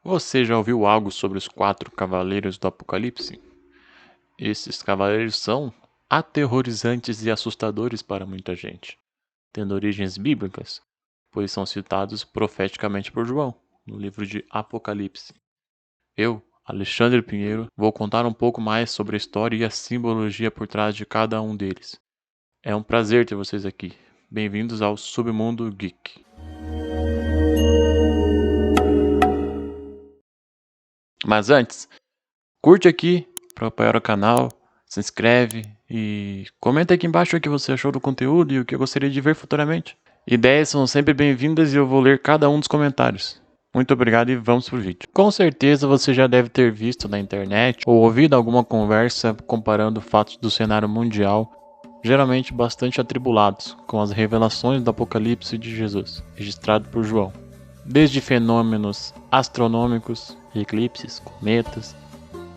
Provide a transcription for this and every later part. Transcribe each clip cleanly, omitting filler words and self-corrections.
Você já ouviu algo sobre os 4 cavaleiros do Apocalipse? Esses cavaleiros são aterrorizantes e assustadores para muita gente, tendo origens bíblicas, pois são citados profeticamente por João, no livro de Apocalipse. Eu, Alexandre Pinheiro, vou contar um pouco mais sobre a história e a simbologia por trás de cada um deles. É um prazer ter vocês aqui. Bem-vindos ao Submundo Geek. Mas antes, curte aqui para apoiar o canal, se inscreve e comenta aqui embaixo o que você achou do conteúdo e o que gostaria de ver futuramente. Ideias são sempre bem-vindas e eu vou ler cada um dos comentários. Muito obrigado e vamos pro vídeo. Com certeza você já deve ter visto na internet ou ouvido alguma conversa comparando fatos do cenário mundial, geralmente bastante atribulados, com as revelações do Apocalipse de Jesus, registrado por João. Desde fenômenos astronômicos, eclipses, cometas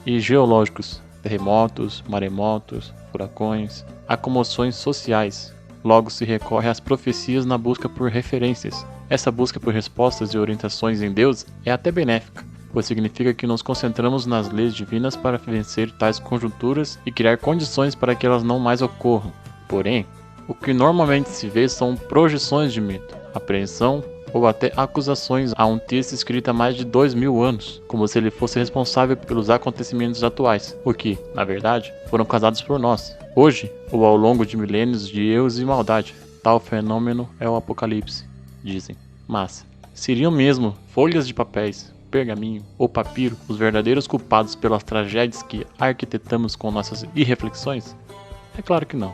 e geológicos, terremotos, maremotos, furacões, a comoções sociais. Logo se recorre às profecias na busca por referências. Essa busca por respostas e orientações em Deus é até benéfica, pois significa que nos concentramos nas leis divinas para vencer tais conjunturas e criar condições para que elas não mais ocorram. Porém, o que normalmente se vê são projeções de mito, apreensão ou até acusações a um texto escrito há mais de 2000 anos, como se ele fosse responsável pelos acontecimentos atuais, o que, na verdade, foram causados por nós, hoje ou ao longo de milênios de erros e maldade. Tal fenômeno é o Apocalipse, dizem. Mas, seriam mesmo folhas de papéis, pergaminho ou papiro os verdadeiros culpados pelas tragédias que arquitetamos com nossas irreflexões? É claro que não.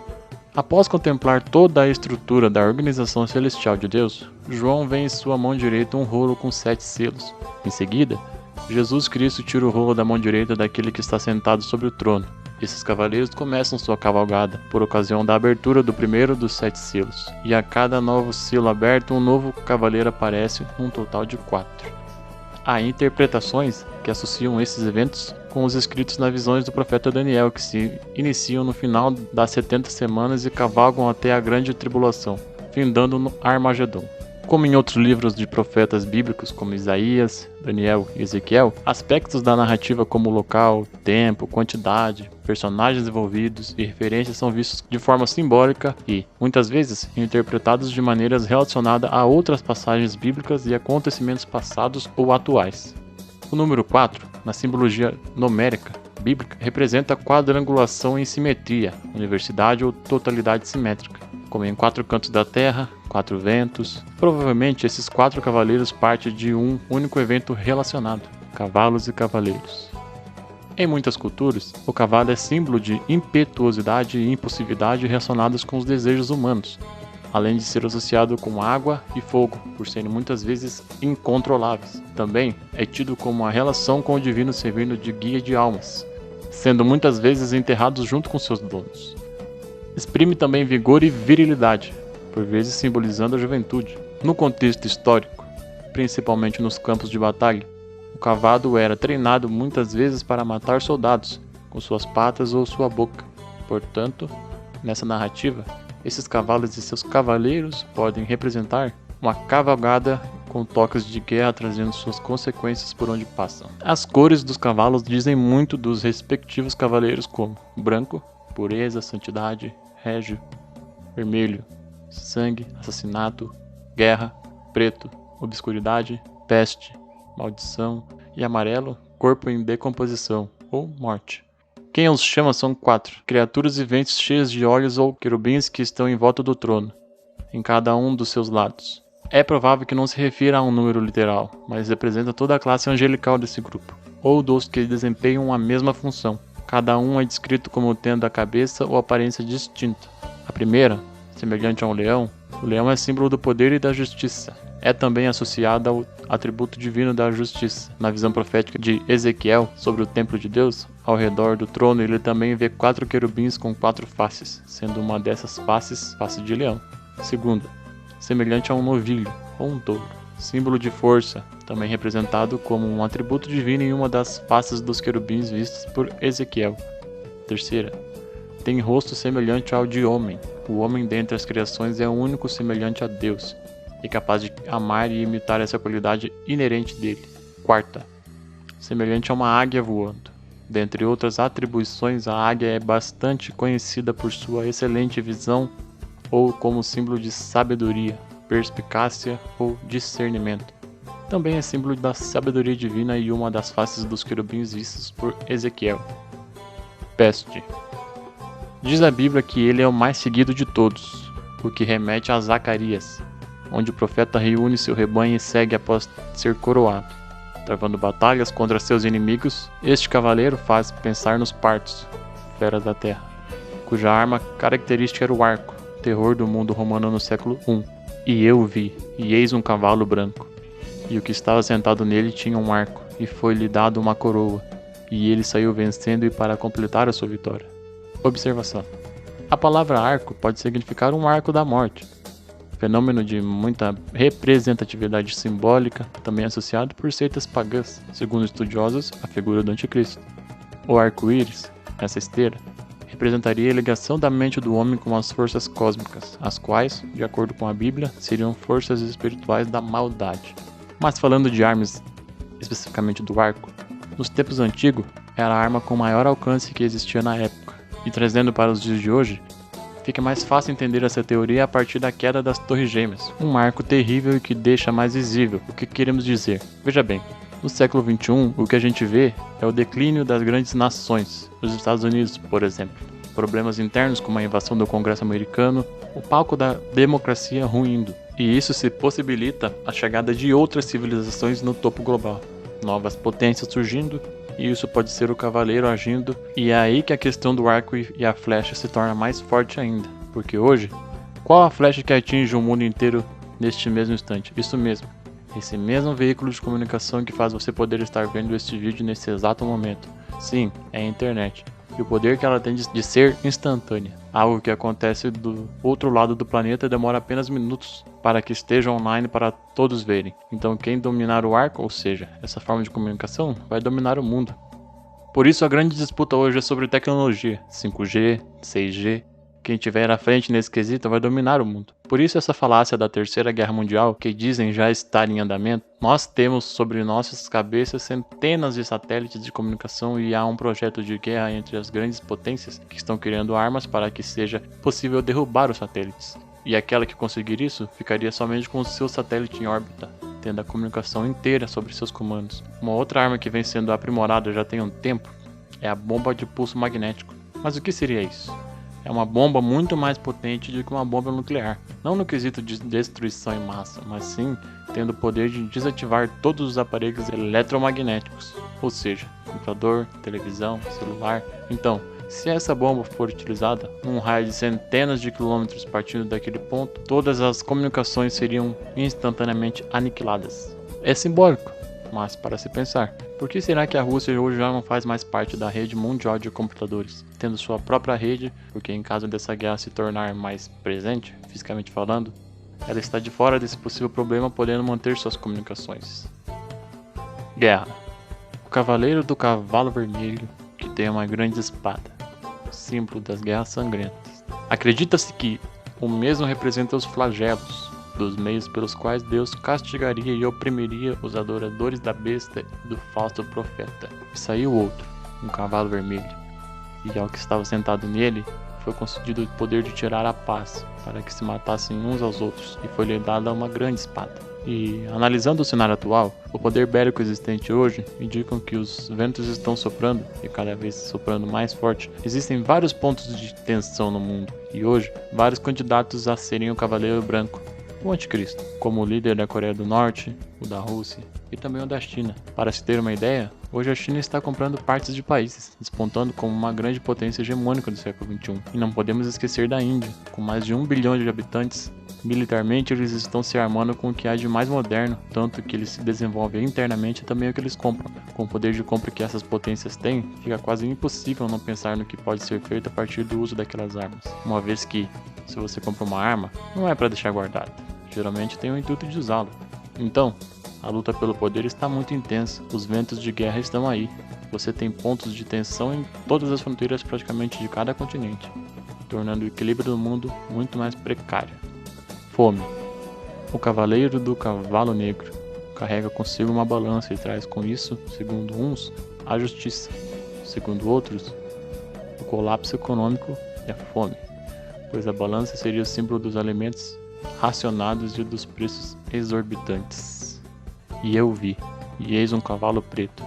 Após contemplar toda a estrutura da organização celestial de Deus, João vê em sua mão direita um rolo com 7 selos. Em seguida, Jesus Cristo tira o rolo da mão direita daquele que está sentado sobre o trono. Esses cavaleiros começam sua cavalgada, por ocasião da abertura do primeiro dos 7 selos, e a cada novo selo aberto, um novo cavaleiro aparece, num total de 4. Há interpretações que associam esses eventos com os escritos nas visões do profeta Daniel, que se iniciam no final das 70 semanas e cavalgam até a grande tribulação, findando no Armagedon. Como em outros livros de profetas bíblicos, como Isaías, Daniel e Ezequiel, aspectos da narrativa como local, tempo, quantidade, personagens envolvidos e referências são vistos de forma simbólica e, muitas vezes, interpretados de maneiras relacionadas a outras passagens bíblicas e acontecimentos passados ou atuais. O número 4, na simbologia numérica bíblica, representa a quadrangulação em simetria, universidade ou totalidade simétrica, como em 4 cantos da terra, 4 ventos. Provavelmente esses 4 cavaleiros partem de um único evento relacionado, cavalos e cavaleiros. Em muitas culturas, o cavalo é símbolo de impetuosidade e impulsividade relacionadas com os desejos humanos, além de ser associado com água e fogo, por serem muitas vezes incontroláveis. Também é tido como uma relação com o divino servindo de guia de almas, sendo muitas vezes enterrados junto com seus donos. Exprime também vigor e virilidade, por vezes simbolizando a juventude. No contexto histórico, principalmente nos campos de batalha, o cavalo era treinado muitas vezes para matar soldados, com suas patas ou sua boca. Portanto, nessa narrativa, esses cavalos e seus cavaleiros podem representar uma cavalgada com toques de guerra trazendo suas consequências por onde passam. As cores dos cavalos dizem muito dos respectivos cavaleiros, como branco, pureza, santidade, régio, vermelho, sangue, assassinato, guerra, preto, obscuridade, peste, maldição e amarelo, corpo em decomposição ou morte. Quem os chama são 4 criaturas viventes cheias de olhos ou querubins que estão em volta do trono, em cada um dos seus lados. É provável que não se refira a um número literal, mas representa toda a classe angelical desse grupo, ou dos que desempenham a mesma função. Cada um é descrito como tendo a cabeça ou aparência distinta. A primeira, semelhante a um leão, o leão é símbolo do poder e da justiça. É também associada ao atributo divino da justiça. Na visão profética de Ezequiel sobre o templo de Deus, ao redor do trono ele também vê 4 querubins com 4 faces, sendo uma dessas faces face de leão. Segunda, semelhante a um novilho ou um touro, símbolo de força, também representado como um atributo divino em uma das faces dos querubins vistas por Ezequiel. Terceira, tem rosto semelhante ao de homem. O homem dentre as criações é o único semelhante a Deus, e capaz de amar e imitar essa qualidade inerente dele. Quarta, semelhante a uma águia voando. Dentre outras atribuições, a águia é bastante conhecida por sua excelente visão ou como símbolo de sabedoria, perspicácia ou discernimento. Também é símbolo da sabedoria divina e uma das faces dos querubins vistos por Ezequiel. Peste. Diz a Bíblia que ele é o mais seguido de todos, o que remete a Zacarias, onde o profeta reúne seu rebanho e segue após ser coroado. Travando batalhas contra seus inimigos, este cavaleiro faz pensar nos partos, feras da terra, cuja arma característica era o arco, terror do mundo romano no século I. E eu vi, e eis um cavalo branco, e o que estava sentado nele tinha um arco, e foi-lhe dado uma coroa, e ele saiu vencendo e para completar a sua vitória. Observação. A palavra arco pode significar um arco da morte, fenômeno de muita representatividade simbólica, também associado por seitas pagãs, segundo estudiosos, a figura do anticristo. O arco-íris, essa esteira, representaria a ligação da mente do homem com as forças cósmicas, as quais, de acordo com a Bíblia, seriam forças espirituais da maldade. Mas falando de armas, especificamente do arco, nos tempos antigos, era a arma com maior alcance que existia na época, e trazendo para os dias de hoje, fica mais fácil entender essa teoria a partir da queda das Torres Gêmeas, um marco terrível e que deixa mais visível o que queremos dizer. Veja bem, no século XXI, o que a gente vê é o declínio das grandes nações, os Estados Unidos, por exemplo. Problemas internos como a invasão do Congresso americano, o palco da democracia ruindo. E isso se possibilita a chegada de outras civilizações no topo global. Novas potências surgindo, e isso pode ser o cavaleiro agindo, e é aí que a questão do arco e a flecha se torna mais forte ainda. Porque hoje, qual a flecha que atinge o mundo inteiro neste mesmo instante? Isso mesmo, esse mesmo veículo de comunicação que faz você poder estar vendo este vídeo nesse exato momento. Sim, é a internet. E o poder que ela tem de ser instantânea. Algo que acontece do outro lado do planeta demora apenas minutos para que esteja online para todos verem. Então quem dominar o arco, ou seja, essa forma de comunicação, vai dominar o mundo. Por isso a grande disputa hoje é sobre tecnologia, 5G, 6G. Quem estiver à frente nesse quesito vai dominar o mundo. Por isso essa falácia da Terceira Guerra Mundial, que dizem já estar em andamento, nós temos sobre nossas cabeças centenas de satélites de comunicação e há um projeto de guerra entre as grandes potências que estão criando armas para que seja possível derrubar os satélites. E aquela que conseguir isso ficaria somente com o seu satélite em órbita, tendo a comunicação inteira sobre seus comandos. Uma outra arma que vem sendo aprimorada já tem um tempo é a bomba de pulso magnético. Mas o que seria isso? É uma bomba muito mais potente do que uma bomba nuclear. Não no quesito de destruição em massa, mas sim tendo o poder de desativar todos os aparelhos eletromagnéticos, ou seja, computador, televisão, celular. Então, se essa bomba for utilizada num raio de centenas de quilômetros partindo daquele ponto, todas as comunicações seriam instantaneamente aniquiladas. É simbólico, mas para se pensar. Por que será que a Rússia hoje já não faz mais parte da rede mundial de computadores, tendo sua própria rede, porque em caso dessa guerra se tornar mais presente, fisicamente falando, ela está de fora desse possível problema, podendo manter suas comunicações. Guerra. O cavaleiro do cavalo vermelho, que tem uma grande espada, símbolo das guerras sangrentas. Acredita-se que o mesmo representa os flagelos, dos meios pelos quais Deus castigaria e oprimiria os adoradores da besta e do falso profeta. E saiu outro, um cavalo vermelho, e ao que estava sentado nele, foi concedido o poder de tirar a paz, para que se matassem uns aos outros, e foi-lhe dada uma grande espada. E, analisando o cenário atual, o poder bélico existente hoje indicam que os ventos estão soprando, e cada vez soprando mais forte. Existem vários pontos de tensão no mundo, e hoje, vários candidatos a serem o Cavaleiro Branco, o Anticristo, como o líder da Coreia do Norte, o da Rússia e também o da China. Para se ter uma ideia, hoje a China está comprando partes de países, despontando como uma grande potência hegemônica do século XXI. E não podemos esquecer da Índia, com mais de 1 bilhão de habitantes. Militarmente eles estão se armando com o que há de mais moderno, tanto que eles se desenvolvem internamente e também o que eles compram. Com o poder de compra que essas potências têm, fica quase impossível não pensar no que pode ser feito a partir do uso daquelas armas. Uma vez que, se você compra uma arma, não é para deixar guardada, geralmente tem o intuito de usá-lo. Então, a luta pelo poder está muito intensa, os ventos de guerra estão aí. Você tem pontos de tensão em todas as fronteiras praticamente de cada continente, tornando o equilíbrio do mundo muito mais precário. Fome. O cavaleiro do cavalo negro, carrega consigo uma balança e traz com isso, segundo uns, a justiça, segundo outros, o colapso econômico e a fome, pois a balança seria o símbolo dos alimentos racionados e dos preços exorbitantes. E eu vi, e eis um cavalo preto,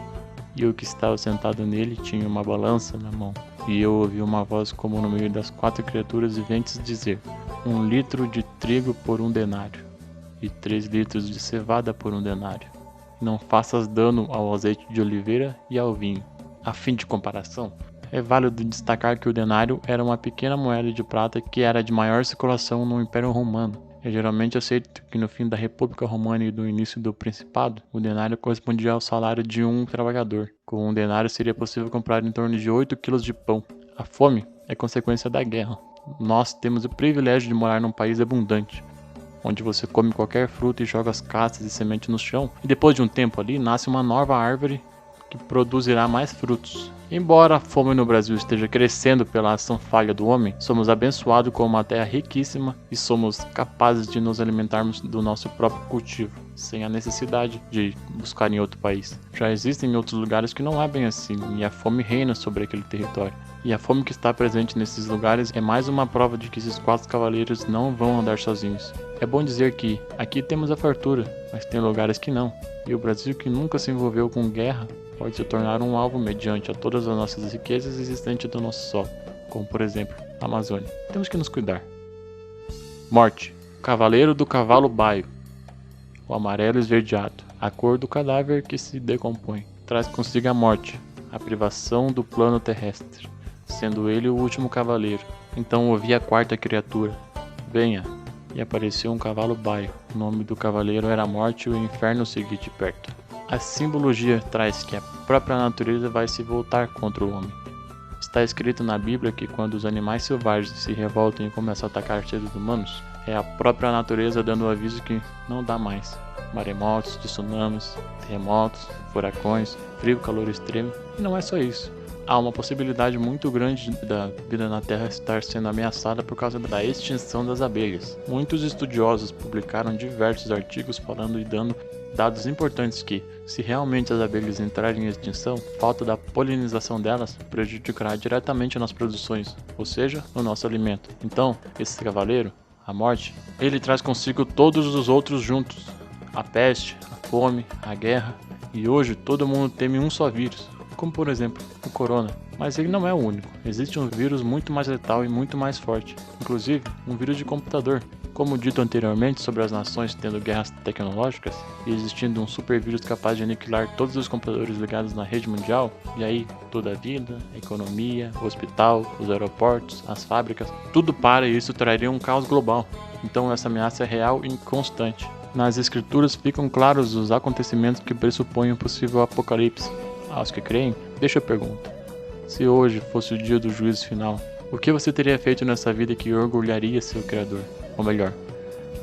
e eu que estava sentado nele tinha uma balança na mão, e eu ouvi uma voz como no meio das 4 criaturas viventes dizer: 1 litro de trigo por 1 denário, e 3 litros de cevada por 1 denário. Não faças dano ao azeite de oliveira e ao vinho. A fim de comparação, é válido destacar que o denário era uma pequena moeda de prata que era de maior circulação no Império Romano. É geralmente aceito que no fim da República Romana e do início do Principado, o denário correspondia ao salário de um trabalhador. Com um denário seria possível comprar em torno de 8 quilos de pão. A fome é consequência da guerra. Nós temos o privilégio de morar num país abundante, onde você come qualquer fruta e joga as cascas e sementes no chão, e depois de um tempo ali nasce uma nova árvore que produzirá mais frutos. Embora a fome no Brasil esteja crescendo pela ação falha do homem, somos abençoados com uma terra riquíssima e somos capazes de nos alimentarmos do nosso próprio cultivo, sem a necessidade de buscar em outro país. Já existem outros lugares que não é bem assim, e a fome reina sobre aquele território. E a fome que está presente nesses lugares é mais uma prova de que esses 4 cavaleiros não vão andar sozinhos. É bom dizer que aqui temos a fartura, mas tem lugares que não. E o Brasil, que nunca se envolveu com guerra, pode se tornar um alvo mediante a todas as nossas riquezas existentes do nosso solo, como por exemplo a Amazônia. Temos que nos cuidar. Morte. Cavaleiro do cavalo baio. O amarelo esverdeado, a cor do cadáver que se decompõe, traz consigo a morte, a privação do plano terrestre, sendo ele o último cavaleiro. Então ouvi a 4ª criatura: venha. E apareceu um cavalo baio. O nome do cavaleiro era a morte e o inferno seguia de perto. A simbologia traz que a própria natureza vai se voltar contra o homem. Está escrito na Bíblia que quando os animais selvagens se revoltam e começam a atacar seres humanos, é a própria natureza dando o aviso que não dá mais. Maremotos, tsunamis, terremotos, furacões, frio, calor extremo. E não é só isso. Há uma possibilidade muito grande da vida na Terra estar sendo ameaçada por causa da extinção das abelhas. Muitos estudiosos publicaram diversos artigos falando e dando dados importantes que, se realmente as abelhas entrarem em extinção, a falta da polinização delas prejudicará diretamente nas produções, ou seja, no nosso alimento. Então, esse cavaleiro, a morte, ele traz consigo todos os outros juntos: a peste, a fome, a guerra, e hoje todo mundo teme um só vírus, como por exemplo o corona. Mas ele não é o único. Existe um vírus muito mais letal e muito mais forte, inclusive um vírus de computador. Como dito anteriormente sobre as nações tendo guerras tecnológicas e existindo um supervírus capaz de aniquilar todos os computadores ligados na rede mundial, e aí toda a vida, a economia, o hospital, os aeroportos, as fábricas, tudo para, e isso traria um caos global. Então essa ameaça é real e constante. Nas escrituras ficam claros os acontecimentos que pressupõem um possível apocalipse. Aos que creem, deixa a pergunta: se hoje fosse o dia do juízo final, o que você teria feito nessa vida que orgulharia seu Criador? Ou melhor,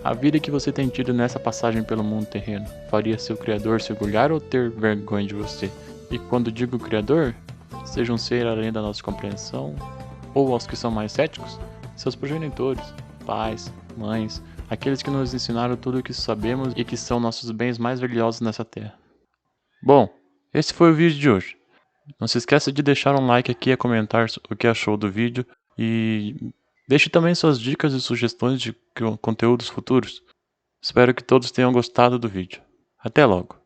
a vida que você tem tido nessa passagem pelo mundo terreno, faria seu Criador se orgulhar ou ter vergonha de você? E quando digo Criador, seja um ser além da nossa compreensão, ou aos que são mais céticos, seus progenitores, pais, mães, aqueles que nos ensinaram tudo o que sabemos e que são nossos bens mais valiosos nessa terra. Bom, esse foi o vídeo de hoje. Não se esqueça de deixar um like aqui e comentar o que achou do vídeo, e deixe também suas dicas e sugestões de conteúdos futuros. Espero que todos tenham gostado do vídeo. Até logo!